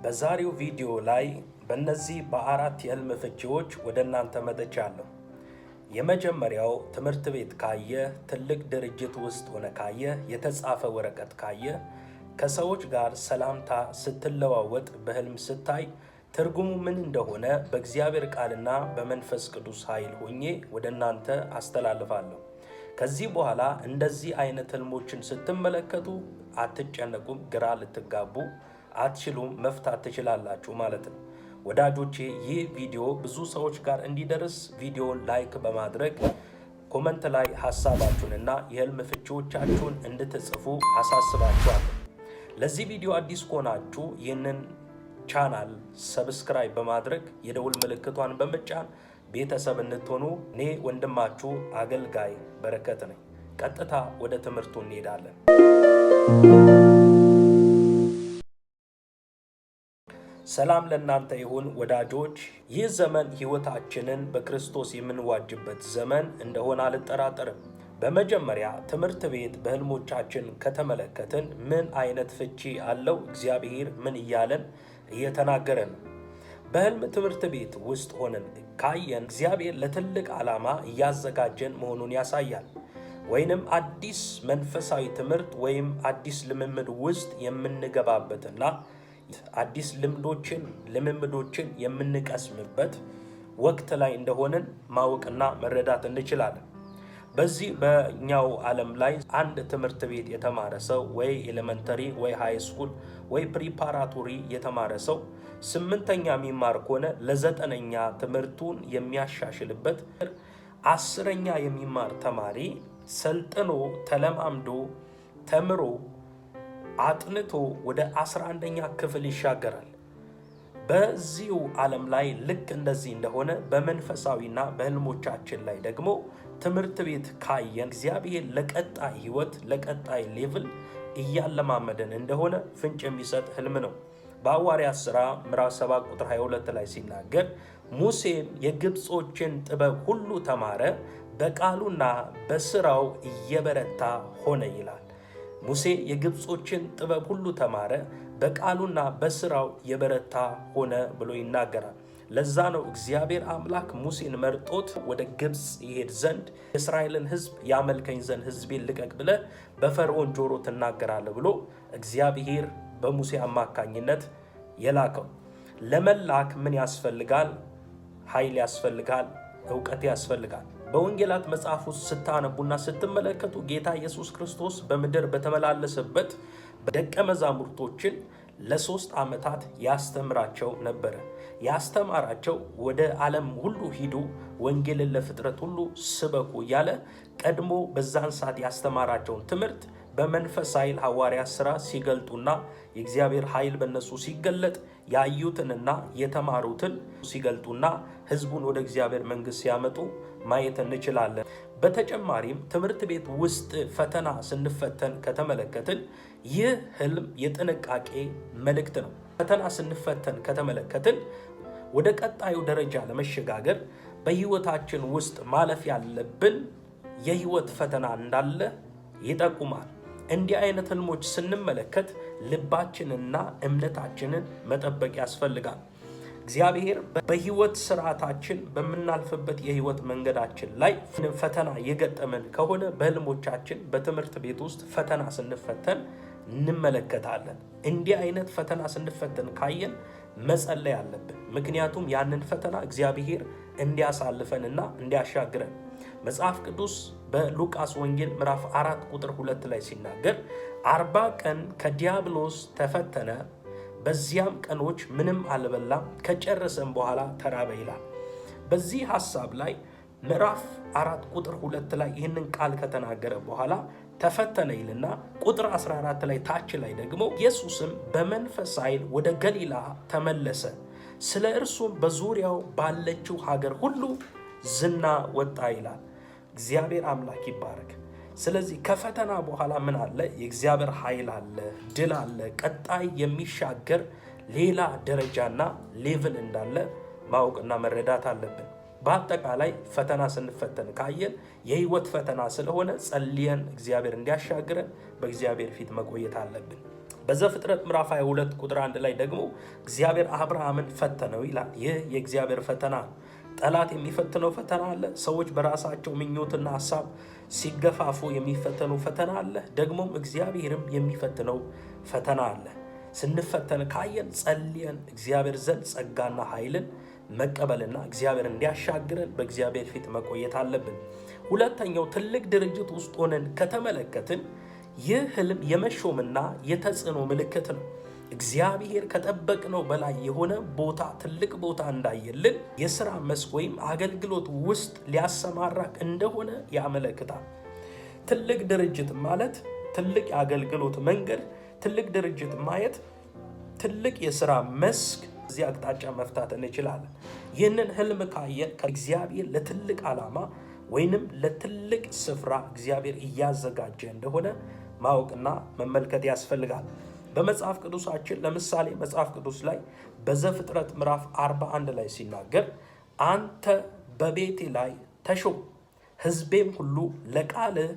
በዛሬው ቪዲዮ ላይ በእነዚህ በአራት የህልም ፍቺዎች ወደ እናንተ መጥቻለሁ። የመጀመሪያው ትምህርት ቤት ካየ፣ ትልቅ ድርጅት ውስጥ ሆነ ካየ፣ የተጻፈ ወረቀት ካየ፣ ከሰዎች ጋር ሰላምታ ስትለዋወጥ በህልም ስታይ ትርጉሙ ምን እንደሆነ በእግዚአብሔር ቃልና በመንፈስ ቅዱስ ኃይል ሆኜ ወደ እናንተ አስተላልፋለሁ። ከዚህ በኋላ እንደዚህ አይነት ህልሞችን ስትመለከቱ አትጨነቁም፣ ግራ ልትጋቡ አትችሉም፣ መፍታት ትችላላችሁ ማለት ነው። ወዳጆቼ ይህ ቪዲዮ ብዙ ሰዎች ጋር እንዲደርስ ቪዲዮን ላይክ በማድረግ ኮመንት ላይ ሐሳባችሁንና የህልም ፍቺዎቻችሁን እንድትጽፉ አሳስባችኋለሁ። ለዚህ ቪዲዮ አዲስ ከሆናችሁ ይህንን ቻናል ሰብስክራይብ በማድረግ የደውል ምልክቷን በመጫን ቤተሰብ እንድትሆኑ እኔ ወንድማችሁ አገልጋይ በረከት ነኝ። ቀጥታ ወደ ትምህርቱ እንሄዳለን። ሰላም ለእናንተ ይሁን ወዳጆች። ይህ ዘመን ህይወታችንን በክርስቶስ የምንዋጅበት ዘመን እንደሆነ አልጠራጠርም። በመጀመሪያ ትምህርት ቤት በህልሞቻችን ከተመለከትን ምን አይነት ፍቺ አለው? እግዚአብሔር ምን እያለን እየተናገረ ነው? በህልም ትምህርት ቤት ውስጥ ሆነን ካየን እግዚአብሔር ለትልቅ ዓላማ እያዘጋጀን መሆኑን ያሳያል። ወይንም አዲስ መንፈሳዊ ትምህርት ወይም አዲስ ልምምድ ውስጥ የምንገባበትና አዲስ ልምምዶችን የምንቀስምበት ወቅት ላይ እንደሆነን ማወቅና መረዳት እንችላለን። በዚህ በኛው ዓለም ላይ አንድ ትምህርት ቤት የተማረ ሰው ወይ ኤሌመንተሪ ወይ ሃይ ስኩል ወይ ፕሪፓራቶሪ የተማረ ሰው 8ኛ የሚማር ከሆነ ለ9ኛ ትምህርቱን የሚያሻሽልበት፣ 10ኛ የሚማር ተማሪ ሰልጥኖ ተለማምዶ ተምሮ አጥንቶ ወደ 11ኛ ክፍል ይሻገራል። በዚሁ ዓለም ላይ ልክ እንደዚህ እንደሆነ በመንፈሳዊና በህልሞቻችን ላይ ደግሞ ትምህርት ቤት ካየን እግዚአብሔር ለቀጣይ ህይወት ለቀጣይ ሌቭል እያለማመደን እንደሆነ ፍንጭ የሚሰጥ ህልም ነው። በሐዋርያት ሥራ ምዕራፍ 7 ቁጥር 22 ላይ ሲናገር ሙሴም የግብጾችን ጥበብ ሁሉ ተማረ፣ በቃሉና በስራው እየበረታ ሆነ ይላል። ሙሴ የግብጾችን ጥበብ ሁሉ ተማረ፣ በቃሉና በስራው የበረታ ሆነ ብሎ ይናገራል። ለዛ ነው እግዚአብሔር አምላክ ሙሴን መርጦት ወደ ግብጽ ይሄድ ዘንድ የእስራኤልን ህዝብ ያመልከኝ ዘንድ ህዝቤን ልቀቅ ብለህ በፈርዖን ጆሮ ትናገራለህ ብሎ እግዚአብሔር በሙሴ አማካኝነት የላከው። ለመላክ ምን ያስፈልጋል? ኃይል ያስፈልጋል፣ እውቀት ያስፈልጋል። በወንጌላት መጽሐፍ ውስጥ ስታነቡና ስትመለከቱ ጌታ ኢየሱስ ክርስቶስ በምድር በተመላለሰበት ደቀ መዛሙርቶችን ለ3 ዓመታት ያስተምራቸው ነበረ። ያስተማራቸው ወደ ዓለም ሁሉ ሂዱ፣ ወንጌልን ለፍጥረት ሁሉ ስበኩ እያለ ቀድሞ በዛን ሰዓት ያስተማራቸውን ትምህርት በመንፈስ ኃይል ሐዋርያት ሥራ ሲገልጡና የእግዚአብሔር ኃይል በእነሱ ሲገለጥ ያዩትንና የተማሩትን ሲገልጡና ህዝቡን ወደ እግዚአብሔር መንግሥት ሲያመጡ ማየት እንችላለን። በተጨማሪም ትምህርት ቤት ውስጥ ፈተና ስንፈተን ከተመለከትን ይህ ህልም የጥንቃቄ መልእክት ነው። ፈተና ስንፈተን ከተመለከትን ወደ ቀጣዩ ደረጃ ለመሸጋገር በህይወታችን ውስጥ ማለፍ ያለብን የህይወት ፈተና እንዳለ ይጠቁማል። እንዲህ አይነት ህልሞች ስንመለከት ልባችንና እምነታችንን መጠበቅ ያስፈልጋል። እግዚአብሔር በህይወት ስርዓታችን በምናልፍበት የህይወት መንገዳችን ላይ ፈተና የገጠመን ከሆነ በህልሞቻችን በትምህርት ቤት ውስጥ ፈተና ስንፈተን እንመለከታለን። እንዲህ አይነት ፈተና ስንፈተን ካየን መጸለይ አለብን። ምክንያቱም ያንን ፈተና እግዚአብሔር እንዲያሳልፈንና እንዲያሻግረን መጽሐፍ ቅዱስ በሉቃስ ወንጌል ምዕራፍ 4 ቁጥር 2 ላይ ሲናገር 40 ቀን ከዲያብሎስ ተፈተነ፣ በዚያም ቀኖች ምንም አልበላም፣ ከጨረሰም በኋላ ተራበ ይላል። በዚህ ሐሳብ ላይ ምዕራፍ 4 ቁጥር 2 ላይ ይህንን ቃል ከተናገረ በኋላ ተፈተነ ይልና ቁጥር 14 ላይ ታች ላይ ደግሞ ኢየሱስም በመንፈስ ኃይል ወደ ገሊላ ተመለሰ፣ ስለ እርሱም በዙሪያው ባለችው ሀገር ሁሉ ዝና ወጣ ይላል። እግዚአብሔር አምላክ ይባረክ። ስለዚህ ከፈተና በኋላ ምን አለ? የእግዚአብሔር ኃይል አለ፣ ድል አለ፣ ቀጣይ የሚሻገር ሌላ ደረጃና ሌቭል እንዳለ ማወቅና መረዳት አለብን። በአጠቃላይ ፈተና ስንፈተን ካየን የህይወት ፈተና ስለሆነ ጸልየን እግዚአብሔር እንዲያሻግረን በእግዚአብሔር ፊት መቆየት አለብን። በዘፍጥረት ምዕራፍ 22 ቁጥር 1 ላይ ደግሞ እግዚአብሔር አብርሃምን ፈተነው ይላል። ይህ የእግዚአብሔር ፈተና ነው። ጠላት የሚፈትነው ፈተና አለ። ሰዎች በራሳቸው ምኞትና ሐሳብ ሲገፋፉ የሚፈተኑ ፈተና አለ። ደግሞም እግዚአብሔርም የሚፈትነው ፈተና አለ። ስንፈተን ካየን ጸልየን እግዚአብሔር ዘንድ ጸጋና ኃይልን መቀበልና እግዚአብሔር እንዲያሻግረን በእግዚአብሔር ፊት መቆየት አለብን። ሁለተኛው ትልቅ ድርጅት ውስጥ ሆነን ከተመለከትን ይህ ህልም የመሾምና የተጽዕኖ ምልክት ነው። እግዚአብሔር ከጠበቅነው በላይ የሆነ ቦታ፣ ትልቅ ቦታ እንዳየልን የሥራ መስክ ወይም አገልግሎት ውስጥ ሊያሰማራክ እንደሆነ ያመለክታል። ትልቅ ድርጅት ማለት ትልቅ የአገልግሎት መንገድ፣ ትልቅ ድርጅት ማየት፣ ትልቅ የሥራ መስክ እዚህ አቅጣጫ መፍታት እንችላለን። ይህንን ህልም ካየን ከእግዚአብሔር ለትልቅ ዓላማ ወይንም ለትልቅ ስፍራ እግዚአብሔር እያዘጋጀ እንደሆነ ማወቅና መመልከት ያስፈልጋል። በመጽሐፍ ቅዱሳችን ለምሳሌ መጽሐፍ ቅዱስ ላይ በዘፍጥረት ምዕራፍ 41 ላይ ሲናገር አንተ በቤቴ ላይ ተሾም፣ ሕዝቤም ሁሉ ለቃልህ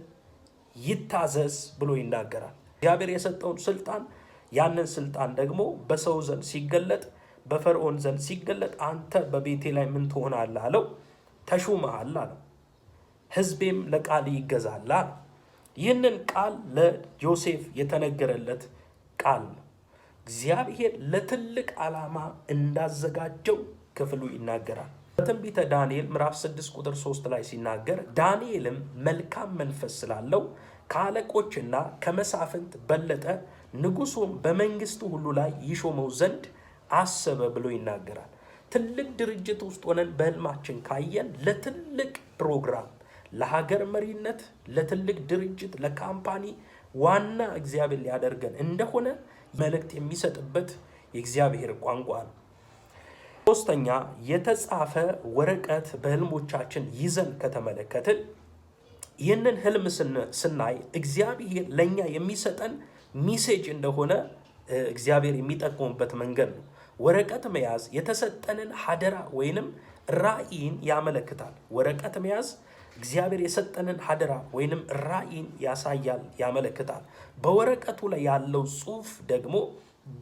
ይታዘዝ ብሎ ይናገራል። እግዚአብሔር የሰጠውን ስልጣን፣ ያንን ስልጣን ደግሞ በሰው ዘንድ ሲገለጥ፣ በፈርዖን ዘንድ ሲገለጥ አንተ በቤቴ ላይ ምን ትሆናለህ አለው። ተሾመሃል አለው። ሕዝቤም ለቃል ይገዛል አለው። ይህንን ቃል ለዮሴፍ የተነገረለት ቃል ነው። እግዚአብሔር ለትልቅ ዓላማ እንዳዘጋጀው ክፍሉ ይናገራል። በትንቢተ ዳንኤል ምዕራፍ 6 ቁጥር 3 ላይ ሲናገር ዳንኤልም መልካም መንፈስ ስላለው ከአለቆችና ከመሳፍንት በለጠ፣ ንጉሡም በመንግስቱ ሁሉ ላይ ይሾመው ዘንድ አሰበ ብሎ ይናገራል። ትልቅ ድርጅት ውስጥ ሆነን በህልማችን ካየን ለትልቅ ፕሮግራም፣ ለሀገር መሪነት፣ ለትልቅ ድርጅት፣ ለካምፓኒ ዋና እግዚአብሔር ሊያደርገን እንደሆነ መልእክት የሚሰጥበት የእግዚአብሔር ቋንቋ ነው። ሶስተኛ የተጻፈ ወረቀት በህልሞቻችን ይዘን ከተመለከትን ይህንን ህልም ስናይ እግዚአብሔር ለእኛ የሚሰጠን ሚሴጅ እንደሆነ እግዚአብሔር የሚጠቅሙበት መንገድ ነው። ወረቀት መያዝ የተሰጠንን ሀደራ ወይንም ራእይን ያመለክታል። ወረቀት መያዝ እግዚአብሔር የሰጠንን ሀደራ ወይንም ራእይን ያሳያል፣ ያመለክታል። በወረቀቱ ላይ ያለው ጽሑፍ ደግሞ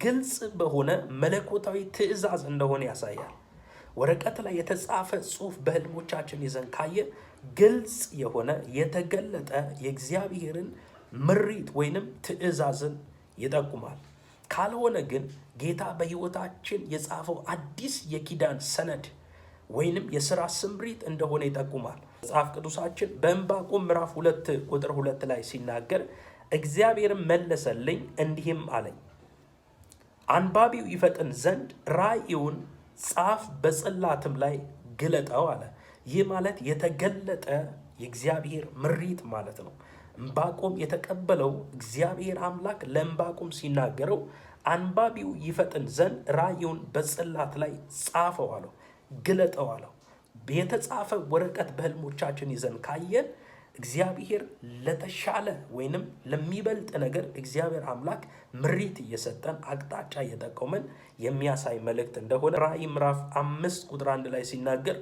ግልጽ በሆነ መለኮታዊ ትእዛዝ እንደሆነ ያሳያል። ወረቀት ላይ የተጻፈ ጽሑፍ በህልሞቻችን ይዘን ካየ ግልጽ የሆነ የተገለጠ የእግዚአብሔርን ምሪት ወይንም ትእዛዝን ይጠቁማል። ካልሆነ ግን ጌታ በህይወታችን የጻፈው አዲስ የኪዳን ሰነድ ወይንም የሥራ ስምሪት እንደሆነ ይጠቁማል። መጽሐፍ ቅዱሳችን በዕንባቆም ምዕራፍ 2 ቁጥር 2 ላይ ሲናገር እግዚአብሔርም መለሰልኝ እንዲህም አለኝ፣ አንባቢው ይፈጥን ዘንድ ራእዩን ጻፍ፣ በጽላትም ላይ ግለጠው አለ። ይህ ማለት የተገለጠ የእግዚአብሔር ምሪት ማለት ነው። ዕንባቆም የተቀበለው እግዚአብሔር አምላክ ለዕንባቆም ሲናገረው አንባቢው ይፈጥን ዘንድ ራእዩን በጽላት ላይ ጻፈው አለው፣ ግለጠው አለው። የተጻፈ ወረቀት በህልሞቻችን ይዘን ካየን እግዚአብሔር ለተሻለ ወይንም ለሚበልጥ ነገር እግዚአብሔር አምላክ ምሪት እየሰጠን አቅጣጫ እየጠቆመን የሚያሳይ መልእክት እንደሆነ ራእይ ምዕራፍ 5 ቁጥር 1 ላይ ሲናገር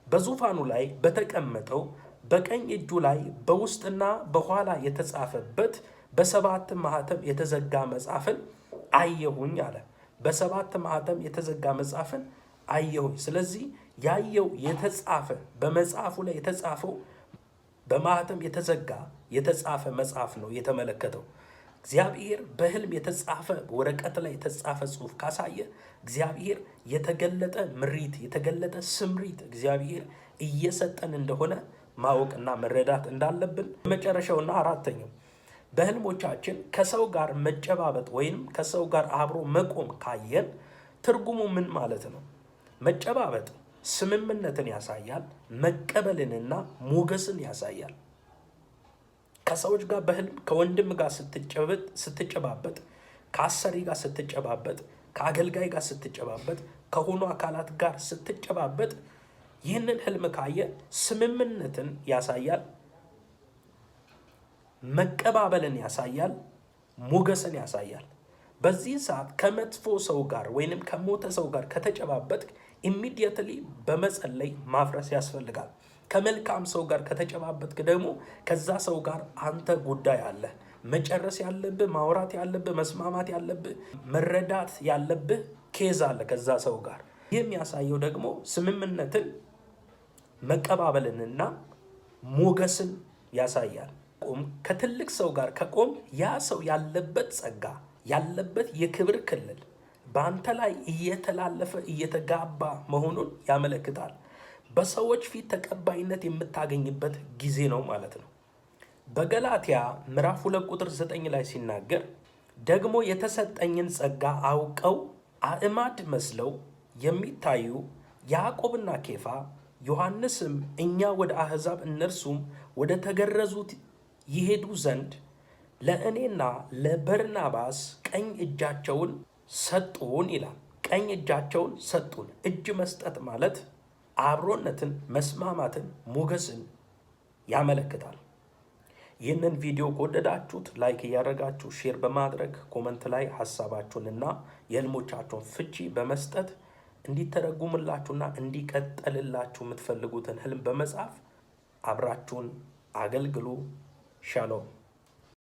በዙፋኑ ላይ በተቀመጠው በቀኝ እጁ ላይ በውስጥና በኋላ የተጻፈበት በሰባት ማኅተም የተዘጋ መጽሐፍን አየሁኝ አለ። በሰባት ማኅተም የተዘጋ መጽሐፍን አየሁኝ። ስለዚህ ያየው የተጻፈ በመጽሐፉ ላይ የተጻፈው በማኅተም የተጻፈ መጽሐፍ ነው የተመለከተው። እግዚአብሔር በህልም የተጻፈ ወረቀት ላይ የተጻፈ ጽሑፍ ካሳየ እግዚአብሔር የተገለጠ ምሪት፣ የተገለጠ ስምሪት እግዚአብሔር እየሰጠን እንደሆነ ማወቅና መረዳት እንዳለብን። መጨረሻውና አራተኛው በህልሞቻችን ከሰው ጋር መጨባበጥ ወይም ከሰው ጋር አብሮ መቆም ካየን ትርጉሙ ምን ማለት ነው? መጨባበጥ ስምምነትን ያሳያል፣ መቀበልንና ሞገስን ያሳያል። ከሰዎች ጋር በህልም ከወንድም ጋር ስትጨባበጥ፣ ከአሰሪ ጋር ስትጨባበጥ፣ ከአገልጋይ ጋር ስትጨባበጥ፣ ከሆኑ አካላት ጋር ስትጨባበጥ ይህንን ህልም ካየ ስምምነትን ያሳያል፣ መቀባበልን ያሳያል፣ ሞገስን ያሳያል። በዚህ ሰዓት ከመጥፎ ሰው ጋር ወይንም ከሞተ ሰው ጋር ከተጨባበጥ ኢሚዲየትሊ በመጸለይ ማፍረስ ያስፈልጋል። ከመልካም ሰው ጋር ከተጨባበጥክ ደግሞ ከዛ ሰው ጋር አንተ ጉዳይ አለ፣ መጨረስ ያለብህ፣ ማውራት ያለብህ፣ መስማማት ያለብህ፣ መረዳት ያለብህ ኬዝ አለ ከዛ ሰው ጋር። ይህ የሚያሳየው ደግሞ ስምምነትን መቀባበልንና ሞገስን ያሳያል። ከትልቅ ሰው ጋር ከቆም ያ ሰው ያለበት ጸጋ ያለበት የክብር ክልል በአንተ ላይ እየተላለፈ እየተጋባ መሆኑን ያመለክታል። በሰዎች ፊት ተቀባይነት የምታገኝበት ጊዜ ነው ማለት ነው። በገላትያ ምዕራፍ 2 ቁጥር 9 ላይ ሲናገር ደግሞ የተሰጠኝን ጸጋ አውቀው አዕማድ መስለው የሚታዩ ያዕቆብና ኬፋ ዮሐንስም እኛ ወደ አሕዛብ እነርሱም ወደ ተገረዙት ይሄዱ ዘንድ ለእኔና ለበርናባስ ቀኝ እጃቸውን ሰጡን ይላል። ቀኝ እጃቸውን ሰጡን። እጅ መስጠት ማለት አብሮነትን፣ መስማማትን፣ ሞገስን ያመለክታል። ይህንን ቪዲዮ ከወደዳችሁት ላይክ እያደረጋችሁ ሼር በማድረግ ኮመንት ላይ ሐሳባችሁንና የህልሞቻችሁን ፍቺ በመስጠት እንዲተረጉምላችሁና እንዲቀጥልላችሁ የምትፈልጉትን ህልም በመጻፍ አብራችሁን አገልግሉ። ሻሎም